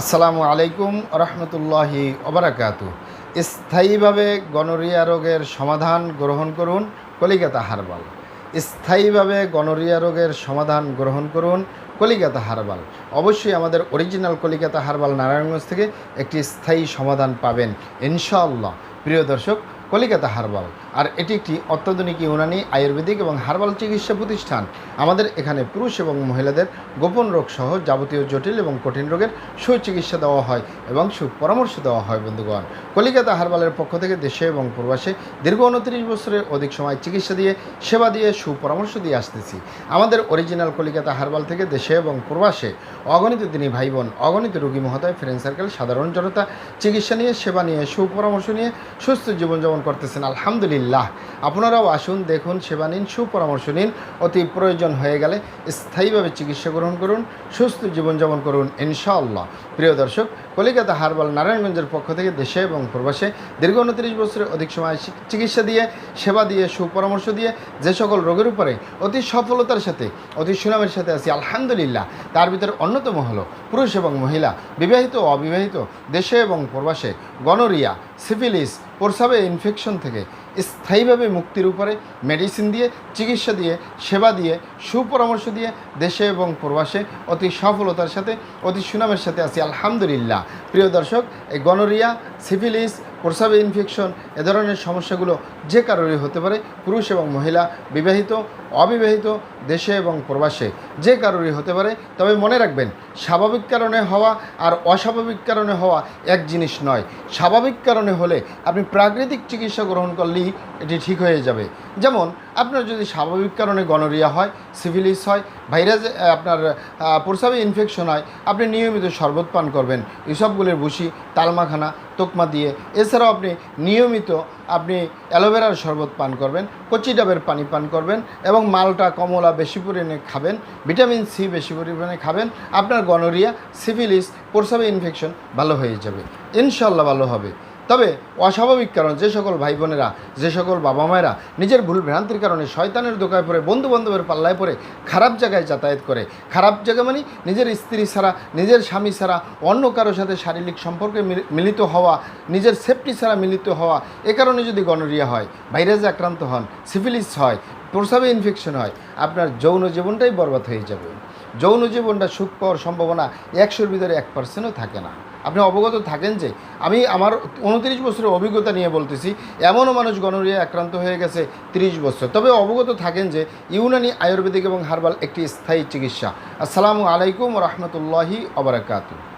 আসসালামু আলাইকুম রহমতুল্লাহি ওবারাকাতু। স্থায়ীভাবে গনোরিয়া রোগের সমাধান গ্রহণ করুন কলিকাতা হার্বাল। স্থায়ীভাবে গনোরিয়া রোগের সমাধান গ্রহণ করুন কলিকাতা হার্বাল। অবশ্যই আমাদের অরিজিনাল কলিকাতা হার্বাল নারায়ণগঞ্জ থেকে একটি স্থায়ী সমাধান পাবেন ইনশাআল্লাহ। প্রিয় দর্শক, কলিকাতা হার্বাল আর এটি একটি অত্যাধুনিক ইউনানি আয়ুর্বেদিক এবং হার্বাল চিকিৎসা প্রতিষ্ঠান। আমাদের এখানে পুরুষ এবং মহিলাদের গোপন রোগ সহ যাবতীয় জটিল এবং কঠিন রোগের সুচিকিৎসা দেওয়া হয় এবং সুপরামর্শ দেওয়া হয়। বন্ধুগণ, কলিকাতা হার্বালের পক্ষ থেকে দেশে এবং প্রবাসে দীর্ঘ 29 বছরের অধিক সময় চিকিৎসা দিয়ে, সেবা দিয়ে, সুপরামর্শ দিয়ে আসতেছি। আমাদের অরিজিনাল কলিকাতা হার্বাল থেকে দেশে এবং প্রবাসে অগণিত দিনী ভাই বোন, অগণিত রোগী মহোদয়, ফ্রেন্ড সার্কেল, সাধারণ জনতা চিকিৎসা নিয়ে, সেবা নিয়ে, সুপরামর্শ নিয়ে সুস্থ জীবনযাপন করতেছেন আলহামদুলিল্লাহ। আপনারাও আসুন, দেখুন, সেবা নিন, সুপরামর্শ নিন। অতি প্রয়োজন হয়ে গেলে স্থায়ীভাবে চিকিৎসা গ্রহণ করুন, সুস্থ জীবনযাপন করুন ইনশাআল্লাহ। প্রিয় দর্শক, কলিকাতা হার্বাল নারায়ণগঞ্জের পক্ষ থেকে দেশে এবং প্রবাসে দীর্ঘ 29 বছরের অধিক সময় চিকিৎসা দিয়ে, সেবা দিয়ে, সুপরামর্শ দিয়ে যে সকল রোগের উপরে অতি সফলতার সাথে, অতি সুনামের সাথে আছি আলহামদুলিল্লাহ। তার ভিতরে অন্যতম হলো পুরুষ এবং মহিলা, বিবাহিত ও অবিবাহিত, দেশে এবং প্রবাসে গনোরিয়া, সিফিলিস, প্রস্রাবে ইনফেকশন থেকে স্থায়ীভাবে মুক্তির উপরে মেডিসিন দিয়ে, চিকিৎসা দিয়ে, সেবা দিয়ে, সুপরামর্শ দিয়ে দেশে এবং প্রবাসে অতি সফলতার সাথে, অতি সুনামের সাথে আছি আলহামদুলিল্লাহ। প্রিয় দর্শক, এই গনোরিয়া, সিফিলিস, প্রস্রাবে ইনফেকশন এ ধরনের সমস্যাগুলো যে কারোরই হতে পারে, পুরুষ এবং মহিলা, বিবাহিত, অবিবাহিত, দেশে এবং প্রবাসে যে কারোরই হতে পারে। তবে মনে রাখবেন, স্বাভাবিক কারণে হওয়া আর অস্বাভাবিক কারণে হওয়া এক জিনিস নয়। স্বাভাবিক কারণে হলে আপনি প্রাকৃতিক চিকিৎসা গ্রহণ করলেই এটি ঠিক হয়ে যাবে। যেমন আপনার যদি স্বাভাবিক কারণে গনোরিয়া হয়, সিফিলিস হয়, ভাইরাস, আপনার প্রস্রাবে ইনফেকশন হয়, আপনি নিয়মিত শরবত পান করবেন, ইসবগুলের ভুসি, তালমাখানা, তোকমা দিয়ে। এছাড়াও আপনি নিয়মিত অ্যালোভেরার শরবত পান করবেন, কচি ডাবের পানি পান করবেন এবং মালটা, কমলা বেশি পরিমাণে খাবেন, ভিটামিন সি বেশি পরিমাণে খাবেন। আপনার গনোরিয়া, সিফিলিস, প্রস্রাবে ইনফেকশন ভালো হয়ে যাবে ইনশাল্লাহ, ভালো হবে। তবে অস্বাভাবিক কারণ, যে সকল ভাই বোনেরা, যে সকল বাবা মায়েরা নিজের ভুল ভ্রান্তির কারণে শয়তানের দোকায় পড়ে, বন্ধু বান্ধবের পাল্লায় পড়ে খারাপ জায়গায় যাতায়াত করে, খারাপ জায়গা মানে নিজের স্ত্রী ছাড়া, নিজের স্বামী ছাড়া অন্য কারোর সাথে শারীরিক সম্পর্কে মিলিত হওয়া, নিজের সেফটি ছাড়া মিলিত হওয়া, এ কারণে যদি গনোরিয়া হয়, ভাইরাসে আক্রান্ত হন, সিফিলিস হয়, প্রস্রাবে ইনফেকশন হয়, আপনার যৌন জীবনটাই বরবাদ হয়ে যাবে। যৌন জীবনটা সুখ পাওয়ার সম্ভাবনা 100-র ভিতরে 1%ও থাকে না। আপনি অবগত থাকেন যে আমি আমার 29 বছরের অভিজ্ঞতা নিয়ে বলতেছি, এমনও মানুষ গনোরিয়া আক্রান্ত হয়ে গেছে 30 বছর। তবে অবগত থাকেন যে ইউনানি আয়ুর্বেদিক এবং হার্বাল একটি স্থায়ী চিকিৎসা। আসসালামু আলাইকুম রহমতুল্লাহি ওবারাকাতুহু।